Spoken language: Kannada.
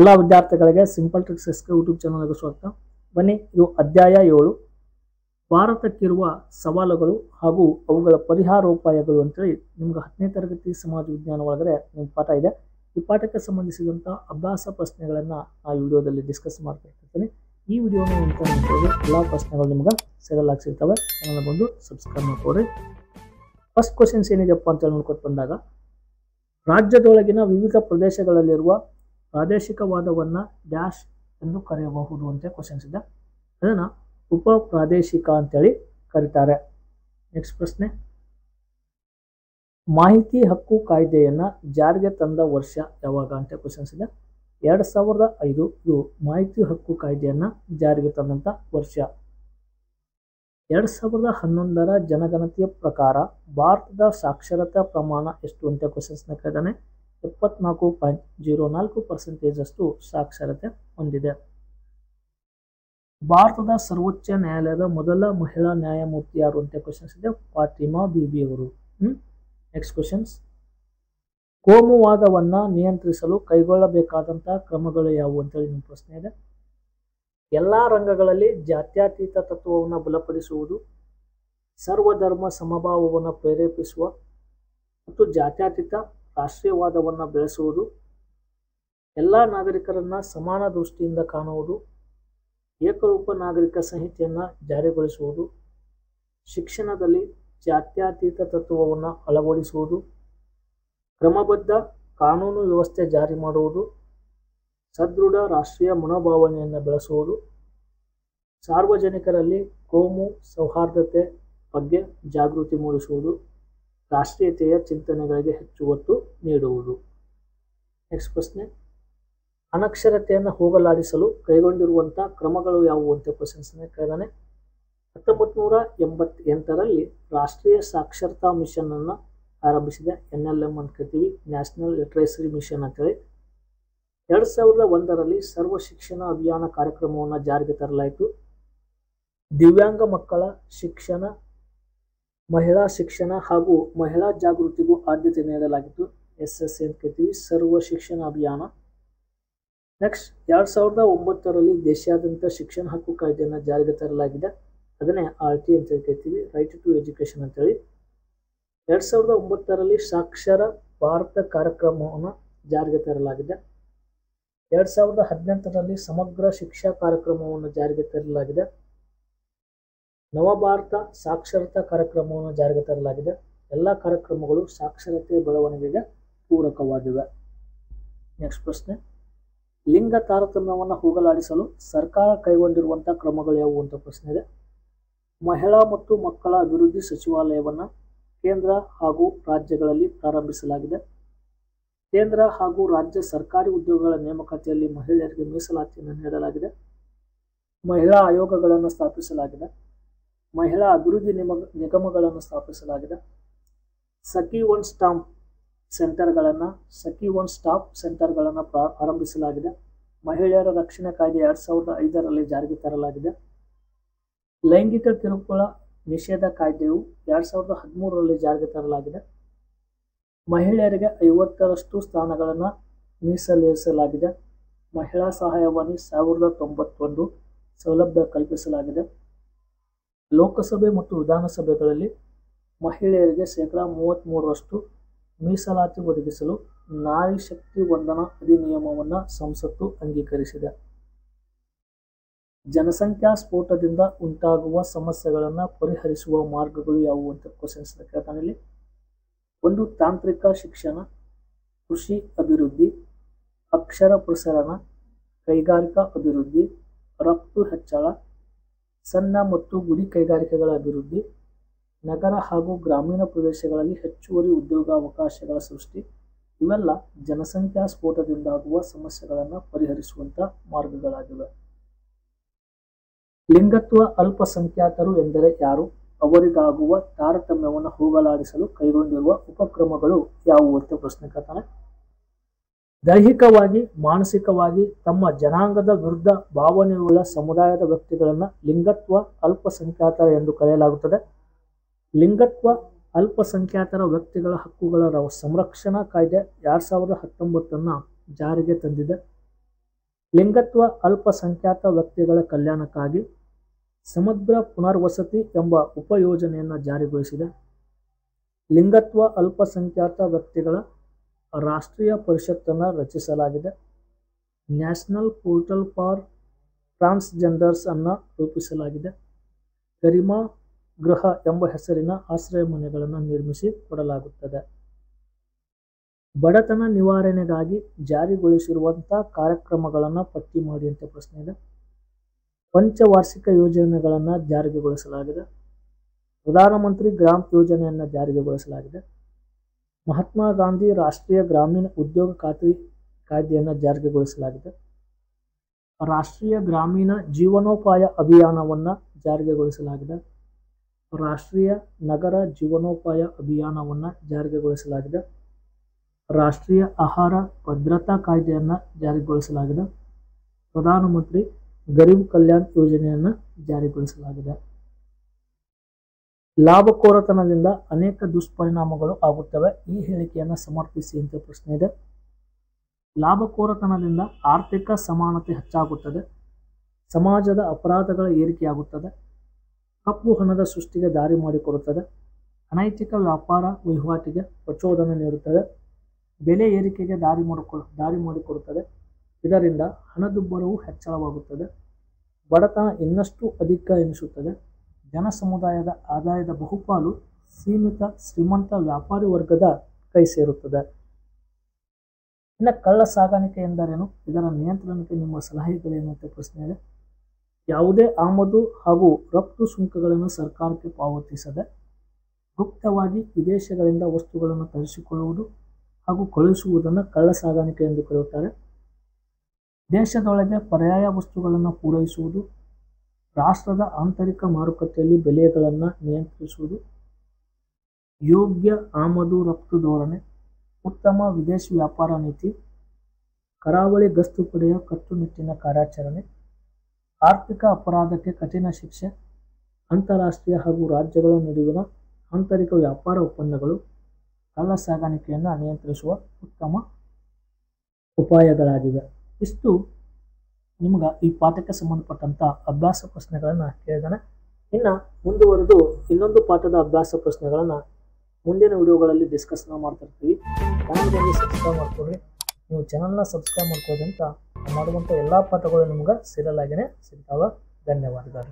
ಎಲ್ಲ ವಿದ್ಯಾರ್ಥಿಗಳಿಗೆ ಸಿಂಪಲ್ ಟ್ರಿಕ್ಸ್ ಎಸ್ಕೆ ಯೂಟ್ಯೂಬ್ ಚಾನಲ್ಗೆ ಸ್ವಾಗತ. ಬನ್ನಿ, ಇದು ಅಧ್ಯಾಯ 7 ಭಾರತಕ್ಕಿರುವ ಸವಾಲುಗಳು ಹಾಗೂ ಅವುಗಳ ಪರಿಹಾರೋಪಾಯಗಳು ಅಂತೇಳಿ ನಿಮ್ಗೆ 10ನೇ ತರಗತಿ ಸಮಾಜ ವಿಜ್ಞಾನ ಒಳಗಡೆ ನಿಮ್ಮ ಪಾಠ ಇದೆ. ಈ ಪಾಠಕ್ಕೆ ಸಂಬಂಧಿಸಿದಂಥ ಅಭ್ಯಾಸ ಪ್ರಶ್ನೆಗಳನ್ನು ಆ ವಿಡಿಯೋದಲ್ಲಿ ಡಿಸ್ಕಸ್ ಮಾಡ್ತಿರ್ತೀನಿ. ಈ ವಿಡಿಯೋನ ನೋಡ್ಕೊಂಡು ಎಲ್ಲ ಪ್ರಶ್ನೆಗಳು ನಿಮ್ಗೆ ಸಿಗಲಾಗಿ ಸಿಗ್ತವೆ. ಚಾನಲ್ ಬಂದು ಸಬ್ಸ್ಕ್ರೈಬ್ ಮಾಡ್ಕೊಡ್ರಿ. ಫಸ್ಟ್ ಕ್ವಶನ್ಸ್ ಏನಿದೆಪ್ಪ ಅಂತ ನೋಡ್ಕೊಂಡು ಬಂದಾಗ, ರಾಜ್ಯದೊಳಗಿನ ವಿವಿಧ ಪ್ರದೇಶಗಳಲ್ಲಿರುವ ಪ್ರಾದೇಶಿಕವಾದವನ್ನು ಡ್ಯಾಶ್ ಎಂದು ಕರೆಯಬಹುದು ಅಂತ ಕ್ವಶನ್ಸ್ ಇದೆ. ಅದನ್ನು ಉಪ ಪ್ರಾದೇಶಿಕ ಅಂತೇಳಿ ಕರೀತಾರೆ. ನೆಕ್ಸ್ಟ್ ಪ್ರಶ್ನೆ, ಮಾಹಿತಿ ಹಕ್ಕು ಕಾಯ್ದೆಯನ್ನು ಜಾರಿಗೆ ತಂದ ವರ್ಷ ಯಾವಾಗ ಅಂತ ಕ್ವಶನ್ಸ್ ಇದೆ. 2005 ಇದು ಮಾಹಿತಿ ಹಕ್ಕು ಕಾಯ್ದೆಯನ್ನು ಜಾರಿಗೆ ತಂದಂಥ ವರ್ಷ. 2011ರ ಜನಗಣತಿಯ ಪ್ರಕಾರ ಭಾರತದ ಸಾಕ್ಷರತಾ ಪ್ರಮಾಣ ಎಷ್ಟು ಅಂತ ಕ್ವಶನ್ಸ್ನ ಕೇಳಿದಾನೆ. 74.04% ಅಷ್ಟು ಸಾಕ್ಷರತೆ ಹೊಂದಿದೆ. ಭಾರತದ ಸರ್ವೋಚ್ಚ ನ್ಯಾಯಾಲಯದ ಮೊದಲ ಮಹಿಳಾ ನ್ಯಾಯಮೂರ್ತಿ ಯಾರು ಅಂತ ಕ್ವಶನ್ಸ್ ಇದೆ. ಫಾತಿಮಾ ಬೀಬಿ ಅವರು. ನೆಕ್ಸ್ಟ್ ಕ್ವಶನ್ಸ್, ಕೋಮುವಾದವನ್ನು ನಿಯಂತ್ರಿಸಲು ಕೈಗೊಳ್ಳಬೇಕಾದಂಥ ಕ್ರಮಗಳು ಯಾವುವು ಅಂತೇಳಿ ನಿಮ್ಮ ಪ್ರಶ್ನೆ ಇದೆ. ಎಲ್ಲ ರಂಗಗಳಲ್ಲಿ ಜಾತ್ಯತೀತ ತತ್ವವನ್ನು ಬಲಪಡಿಸುವುದು, ಸರ್ವಧರ್ಮ ಸಮಭಾವವನ್ನು ಪ್ರೇರೇಪಿಸುವ ಮತ್ತು ಜಾತ್ಯತೀತ ರಾಷ್ಟ್ರೀಯವಾದವನ್ನು ಬೆಳೆಸುವುದು, ಎಲ್ಲ ನಾಗರಿಕರನ್ನು ಸಮಾನ ದೃಷ್ಟಿಯಿಂದ ಕಾಣುವುದು, ಏಕರೂಪ ನಾಗರಿಕ ಸಂಹಿತೆಯನ್ನು ಜಾರಿಗೊಳಿಸುವುದು, ಶಿಕ್ಷಣದಲ್ಲಿ ಜಾತ್ಯತೀತ ತತ್ವವನ್ನು ಅಳವಡಿಸುವುದು, ಕ್ರಮಬದ್ಧ ಕಾನೂನು ವ್ಯವಸ್ಥೆ ಜಾರಿ ಮಾಡುವುದು, ಸದೃಢ ರಾಷ್ಟ್ರೀಯ ಮನೋಭಾವನೆಯನ್ನು ಬೆಳೆಸುವುದು, ಸಾರ್ವಜನಿಕರಲ್ಲಿ ಕೋಮು ಸೌಹಾರ್ದತೆ ಬಗ್ಗೆ ಜಾಗೃತಿ ಮೂಡಿಸುವುದು, ರಾಷ್ಟ್ರೀಯತೆಯ ಚಿಂತನೆಗಳಿಗೆ ಹೆಚ್ಚು ಒತ್ತು ನೀಡುವುದು. ನೆಕ್ಸ್ಟ್ ಪ್ರಶ್ನೆ, ಅನಕ್ಷರತೆಯನ್ನು ಹೋಗಲಾಡಿಸಲು ಕೈಗೊಂಡಿರುವಂಥ ಕ್ರಮಗಳು ಯಾವುವು ಅಂತ ಕ್ವಶನ್ಸ್ನ ಕೇಳಿದಾನೆ. 1988ರಲ್ಲಿ ರಾಷ್ಟ್ರೀಯ ಸಾಕ್ಷರತಾ ಮಿಷನ್ ಅನ್ನು ಆರಂಭಿಸಿದೆ. NLM ಅಂತ ಕರಿತೀವಿ, ನ್ಯಾಷನಲ್ ಲಿಟ್ರೇಸಿ ಮಿಷನ್ ಅಂತೇಳಿ. 2001ರಲ್ಲಿ ಸರ್ವ ಶಿಕ್ಷಣ ಅಭಿಯಾನ ಕಾರ್ಯಕ್ರಮವನ್ನು ಜಾರಿಗೆ ತರಲಾಯಿತು. ದಿವ್ಯಾಂಗ ಮಕ್ಕಳ ಶಿಕ್ಷಣ, ಮಹಿಳಾ ಶಿಕ್ಷಣ ಹಾಗೂ ಮಹಿಳಾ ಜಾಗೃತಿಗೂ ಆದ್ಯತೆ ನೀಡಲಾಗಿತ್ತು. SSA ಅಂತ ಕರಿತೀವಿ, ಸರ್ವ ಶಿಕ್ಷಣ ಅಭಿಯಾನ. ನೆಕ್ಸ್ಟ್ 2009ರಲ್ಲಿ ದೇಶಾದ್ಯಂತ ಶಿಕ್ಷಣ ಹಕ್ಕು ಕಾಯ್ದೆಯನ್ನು ಜಾರಿಗೆ ತರಲಾಗಿದೆ. ಅದನ್ನೇ RT ಅಂತ ಕರಿತೀವಿ, ರೈಟ್ ಟು ಎಜುಕೇಶನ್ ಅಂತೇಳಿ. 2009ರಲ್ಲಿ ಸಾಕ್ಷರ ಭಾರತ ಕಾರ್ಯಕ್ರಮವನ್ನು ಜಾರಿಗೆ ತರಲಾಗಿದೆ. 2018ರಲ್ಲಿ ಸಮಗ್ರ ಶಿಕ್ಷಾ ಕಾರ್ಯಕ್ರಮವನ್ನು ಜಾರಿಗೆ ತರಲಾಗಿದೆ. ನವಭಾರತ ಸಾಕ್ಷರತಾ ಕಾರ್ಯಕ್ರಮವನ್ನು ಜಾರಿಗೆ ತರಲಾಗಿದೆ. ಎಲ್ಲ ಕಾರ್ಯಕ್ರಮಗಳು ಸಾಕ್ಷರತೆ ಬೆಳವಣಿಗೆಗೆ ಪೂರಕವಾಗಿವೆ. ನೆಕ್ಸ್ಟ್ ಪ್ರಶ್ನೆ, ಲಿಂಗ ತಾರತಮ್ಯವನ್ನು ಹೋಗಲಾಡಿಸಲು ಸರ್ಕಾರ ಕೈಗೊಂಡಿರುವಂಥ ಕ್ರಮಗಳು ಯಾವುವು ಅಂತ ಪ್ರಶ್ನೆ ಇದೆ. ಮಹಿಳಾ ಮತ್ತು ಮಕ್ಕಳ ಅಭಿವೃದ್ಧಿ ಸಚಿವಾಲಯವನ್ನು ಕೇಂದ್ರ ಹಾಗೂ ರಾಜ್ಯಗಳಲ್ಲಿ ಪ್ರಾರಂಭಿಸಲಾಗಿದೆ. ಕೇಂದ್ರ ಹಾಗೂ ರಾಜ್ಯ ಸರ್ಕಾರಿ ಉದ್ಯೋಗಗಳ ನೇಮಕಾತಿಯಲ್ಲಿ ಮಹಿಳೆಯರಿಗೆ ಮೀಸಲಾತಿಯನ್ನು ನೀಡಲಾಗಿದೆ. ಮಹಿಳಾ ಆಯೋಗಗಳನ್ನು ಸ್ಥಾಪಿಸಲಾಗಿದೆ. ಮಹಿಳಾ ಅಭಿವೃದ್ಧಿ ನಿಗಮಗಳನ್ನು ಸ್ಥಾಪಿಸಲಾಗಿದೆ. ಸಖಿ ಒನ್ ಸ್ಟಾಪ್ ಸೆಂಟರ್ಗಳನ್ನು ಆರಂಭಿಸಲಾಗಿದೆ. ಮಹಿಳೆಯರ ರಕ್ಷಣೆ ಕಾಯ್ದೆ 2005ರಲ್ಲಿ ಜಾರಿಗೆ ತರಲಾಗಿದೆ. ಲೈಂಗಿಕ ಕಿರುಕುಳ ನಿಷೇಧ ಕಾಯ್ದೆಯು 2013ರಲ್ಲಿ ಜಾರಿಗೆ ತರಲಾಗಿದೆ. ಮಹಿಳೆಯರಿಗೆ 50ರಷ್ಟು ಸ್ಥಾನಗಳನ್ನು ಮೀಸಲಿರಿಸಲಾಗಿದೆ. ಮಹಿಳಾ ಸಹಾಯವಾಣಿ 1091 ಸೌಲಭ್ಯ ಕಲ್ಪಿಸಲಾಗಿದೆ. ಲೋಕಸಭೆ ಮತ್ತು ವಿಧಾನಸಭೆಗಳಲ್ಲಿ ಮಹಿಳೆಯರಿಗೆ 33% ಮೀಸಲಾತಿ ಒದಗಿಸಲು ನಾರಿ ಶಕ್ತಿ ವಂದನಾ ಅಧಿನಿಯಮವನ್ನು ಸಂಸತ್ತು ಅಂಗೀಕರಿಸಿದೆ. ಜನಸಂಖ್ಯಾ ಸ್ಫೋಟದಿಂದ ಉಂಟಾಗುವ ಸಮಸ್ಯೆಗಳನ್ನು ಪರಿಹರಿಸುವ ಮಾರ್ಗಗಳು ಯಾವುವು ಅಂತ ಕ್ವಶನ್ಸ್ ಕೇಳ್ತಾನೆ. ಇಲ್ಲಿ ಒಂದು, ತಾಂತ್ರಿಕ ಶಿಕ್ಷಣ, ಕೃಷಿ ಅಭಿವೃದ್ಧಿ, ಅಕ್ಷರ ಪ್ರಸರಣ, ಕೈಗಾರಿಕಾ ಅಭಿವೃದ್ಧಿ, ರಫ್ತು ಹೆಚ್ಚಳ, ಸಣ್ಣ ಮತ್ತು ಗುಡಿ ಕೈಗಾರಿಕೆಗಳ ಅಭಿವೃದ್ಧಿ, ನಗರ ಹಾಗೂ ಗ್ರಾಮೀಣ ಪ್ರದೇಶಗಳಲ್ಲಿ ಹೆಚ್ಚುವರಿ ಉದ್ಯೋಗಾವಕಾಶಗಳ ಸೃಷ್ಟಿ. ಇವೆಲ್ಲ ಜನಸಂಖ್ಯಾ ಸ್ಫೋಟದಿಂದಾಗುವ ಸಮಸ್ಯೆಗಳನ್ನು ಪರಿಹರಿಸುವಂಥ ಮಾರ್ಗಗಳಾಗಿವೆ. ಲಿಂಗತ್ವ ಅಲ್ಪಸಂಖ್ಯಾತರು ಎಂದರೆ ಯಾರು? ಅವರಿಗಾಗುವ ತಾರತಮ್ಯವನ್ನು ಹೋಗಲಾಡಿಸಲು ಕೈಗೊಂಡಿರುವ ಉಪಕ್ರಮಗಳು ಯಾವುವು ಅಂತ ಪ್ರಶ್ನೆ ಕೇಳ್ತಾನೆ. ದೈಹಿಕವಾಗಿ, ಮಾನಸಿಕವಾಗಿ ತಮ್ಮ ಜನಾಂಗದ ವಿರುದ್ಧ ಭಾವನೆಯುಳ್ಳ ಸಮುದಾಯದ ವ್ಯಕ್ತಿಗಳನ್ನು ಲಿಂಗತ್ವ ಅಲ್ಪಸಂಖ್ಯಾತರ ಎಂದು ಕರೆಯಲಾಗುತ್ತದೆ. ಲಿಂಗತ್ವ ಅಲ್ಪಸಂಖ್ಯಾತರ ವ್ಯಕ್ತಿಗಳ ಹಕ್ಕುಗಳ ಸಂರಕ್ಷಣಾ ಕಾಯ್ದೆ 2019 ಜಾರಿಗೆ ತಂದಿದೆ. ಲಿಂಗತ್ವ ಅಲ್ಪಸಂಖ್ಯಾತ ವ್ಯಕ್ತಿಗಳ ಕಲ್ಯಾಣಕ್ಕಾಗಿ ಸಮಗ್ರ ಪುನರ್ವಸತಿ ಎಂಬ ಉಪಯೋಜನೆಯನ್ನು ಜಾರಿಗೊಳಿಸಿದೆ. ಲಿಂಗತ್ವ ಅಲ್ಪಸಂಖ್ಯಾತ ವ್ಯಕ್ತಿಗಳ ರಾಷ್ಟ್ರೀಯ ಪರಿಷತ್ತನ್ನು ರಚಿಸಲಾಗಿದೆ. ನ್ಯಾಷನಲ್ ಪೋರ್ಟಲ್ ಫಾರ್ ಟ್ರಾನ್ಸ್ಜೆಂಡರ್ಸ್ ಅನ್ನು ರೂಪಿಸಲಾಗಿದೆ. ಗರಿಮಾ ಗೃಹ ಎಂಬ ಹೆಸರಿನ ಆಶ್ರಯ ಮನೆಗಳನ್ನು ನಿರ್ಮಿಸಿ ಕೊಡಲಾಗುತ್ತದೆ. ಬಡತನ ನಿವಾರಣೆಗಾಗಿ ಜಾರಿಗೊಳಿಸಿರುವಂತಹ ಕಾರ್ಯಕ್ರಮಗಳನ್ನು ಪಟ್ಟಿ ಮಾಡಿ ಅಂತ ಪ್ರಶ್ನೆ ಇದೆ. ಪಂಚವಾರ್ಷಿಕ ಯೋಜನೆಗಳನ್ನು ಜಾರಿಗೊಳಿಸಲಾಗಿದೆ. ಪ್ರಧಾನಮಂತ್ರಿ ಗ್ರಾಮ್ ಯೋಜನೆಯನ್ನು ಜಾರಿಗೊಳಿಸಲಾಗಿದೆ. ಮಹಾತ್ಮ ಗಾಂಧಿ ರಾಷ್ಟ್ರೀಯ ಗ್ರಾಮೀಣ ಉದ್ಯೋಗ ಖಾತ್ರಿ ಕಾಯ್ದೆಯನ್ನು ಜಾರಿಗೊಳಿಸಲಾಗಿದೆ. ರಾಷ್ಟ್ರೀಯ ಗ್ರಾಮೀಣ ಜೀವನೋಪಾಯ ಅಭಿಯಾನವನ್ನು ಜಾರಿಗೊಳಿಸಲಾಗಿದೆ. ರಾಷ್ಟ್ರೀಯ ನಗರ ಜೀವನೋಪಾಯ ಅಭಿಯಾನವನ್ನು ಜಾರಿಗೊಳಿಸಲಾಗಿದೆ. ರಾಷ್ಟ್ರೀಯ ಆಹಾರ ಭದ್ರತಾ ಕಾಯ್ದೆಯನ್ನು ಜಾರಿಗೊಳಿಸಲಾಗಿದೆ. ಪ್ರಧಾನಮಂತ್ರಿ ಗರೀಬ್ ಕಲ್ಯಾಣ್ ಯೋಜನೆಯನ್ನು ಜಾರಿಗೊಳಿಸಲಾಗಿದೆ. ಲಾಭಕೋರತನದಿಂದ ಅನೇಕ ದುಷ್ಪರಿಣಾಮಗಳು ಆಗುತ್ತವೆ. ಈ ಹೇಳಿಕೆಯನ್ನು ಸಮರ್ಥಿಸಿ ಅಂತ ಪ್ರಶ್ನೆ ಇದೆ. ಲಾಭಕೋರತನದಿಂದ ಆರ್ಥಿಕ ಸಮಾನತೆ ಹೆಚ್ಚಾಗುತ್ತದೆ. ಸಮಾಜದ ಅಪರಾಧಗಳ ಏರಿಕೆಯಾಗುತ್ತದೆ. ಕಪ್ಪು ಹಣದ ಸೃಷ್ಟಿಗೆ ದಾರಿ ಮಾಡಿಕೊಡುತ್ತದೆ. ಅನೈತಿಕ ವ್ಯಾಪಾರ ವಹಿವಾಟಿಗೆ ಪ್ರಚೋದನೆ ನೀಡುತ್ತದೆ. ಬೆಲೆ ಏರಿಕೆಗೆ ದಾರಿ ಮಾಡಿಕೊಡುತ್ತದೆ. ಇದರಿಂದ ಹಣದುಬ್ಬರವು ಹೆಚ್ಚಳವಾಗುತ್ತದೆ. ಬಡತನ ಇನ್ನಷ್ಟು ಅಧಿಕ ಎನಿಸುತ್ತದೆ. ಜನ ಸಮುದಾಯದ ಆದಾಯದ ಬಹುಪಾಲು ಸೀಮಿತ ಶ್ರೀಮಂತ ವ್ಯಾಪಾರಿ ವರ್ಗದ ಕೈ ಸೇರುತ್ತದೆ. ಇನ್ನು ಕಳ್ಳ ಸಾಗಾಣಿಕೆ ಎಂದರೇನು? ಇದರ ನಿಯಂತ್ರಣಕ್ಕೆ ನಿಮ್ಮ ಸಲಹೆಗಳೇನು ಅಂತ ಪ್ರಶ್ನೆ ಇದೆ. ಯಾವುದೇ ಆಮದು ಹಾಗೂ ರಫ್ತು ಸುಂಕಗಳನ್ನು ಸರ್ಕಾರಕ್ಕೆ ಪಾವತಿಸದೆ ಗುಪ್ತವಾಗಿ ವಿದೇಶಗಳಿಂದ ವಸ್ತುಗಳನ್ನು ತರಿಸಿಕೊಳ್ಳುವುದು ಹಾಗೂ ಕಳುಹಿಸುವುದನ್ನು ಕಳ್ಳ ಸಾಗಾಣಿಕೆ ಎಂದು ಕರೆಯುತ್ತಾರೆ. ದೇಶದೊಳಗೆ ಪರ್ಯಾಯ ವಸ್ತುಗಳನ್ನು ಪೂರೈಸುವುದು, ರಾಷ್ಟ್ರದ ಆಂತರಿಕ ಮಾರುಕಟ್ಟೆಯಲ್ಲಿ ಬೆಲೆಗಳನ್ನು ನಿಯಂತ್ರಿಸುವುದು, ಯೋಗ್ಯ ಆಮದು ರಫ್ತು ಧೋರಣೆ, ಉತ್ತಮ ವಿದೇಶಿ ವ್ಯಾಪಾರ ನೀತಿ, ಕರಾವಳಿ ಗಸ್ತು ಪಡೆಯ ಕಟ್ಟುನಿಟ್ಟಿನ ಕಾರ್ಯಾಚರಣೆ, ಆರ್ಥಿಕ ಅಪರಾಧಕ್ಕೆ ಕಠಿಣ ಶಿಕ್ಷೆ, ಅಂತಾರಾಷ್ಟ್ರೀಯ ಹಾಗೂ ರಾಜ್ಯಗಳ ನಡುವಿನ ಆಂತರಿಕ ವ್ಯಾಪಾರ ಒಪ್ಪಂದಗಳು ಕಳ್ಳ ಸಾಗಾಣಿಕೆಯನ್ನು ನಿಯಂತ್ರಿಸುವ ಉತ್ತಮ ಉಪಾಯಗಳಾಗಿವೆ. ಇಷ್ಟು ನಿಮ್ಗೆ ಈ ಪಾಠಕ್ಕೆ ಸಂಬಂಧಪಟ್ಟಂಥ ಅಭ್ಯಾಸ ಪ್ರಶ್ನೆಗಳನ್ನು ಕೇಳಿದಾನೆ. ಇನ್ನು ಮುಂದುವರೆದು ಇನ್ನೊಂದು ಪಾಠದ ಅಭ್ಯಾಸ ಪ್ರಶ್ನೆಗಳನ್ನು ಮುಂದಿನ ವಿಡಿಯೋಗಳಲ್ಲಿ ಡಿಸ್ಕಸ್ ಮಾಡ್ತಿರ್ತೀವಿ. ಚಾನಲ್ಗೆ ಸಬ್ಸ್ಕ್ರೈಬ್ ಮಾಡ್ಕೊಳ್ಳಿ. ನೀವು ಚಾನಲ್ನ ಸಬ್ಸ್ಕ್ರೈಬ್ ಮಾಡ್ಕೊಳ್ಳಿ ಅಂತ ಮಾಡುವಂಥ ಎಲ್ಲ ಪಾಠಗಳು ನಿಮ್ಗೆ ಸೀರಿಯಲ್ ಆಗಿಯೇ ಸಿಗ್ತಾವೆ. ಧನ್ಯವಾದಗಳು.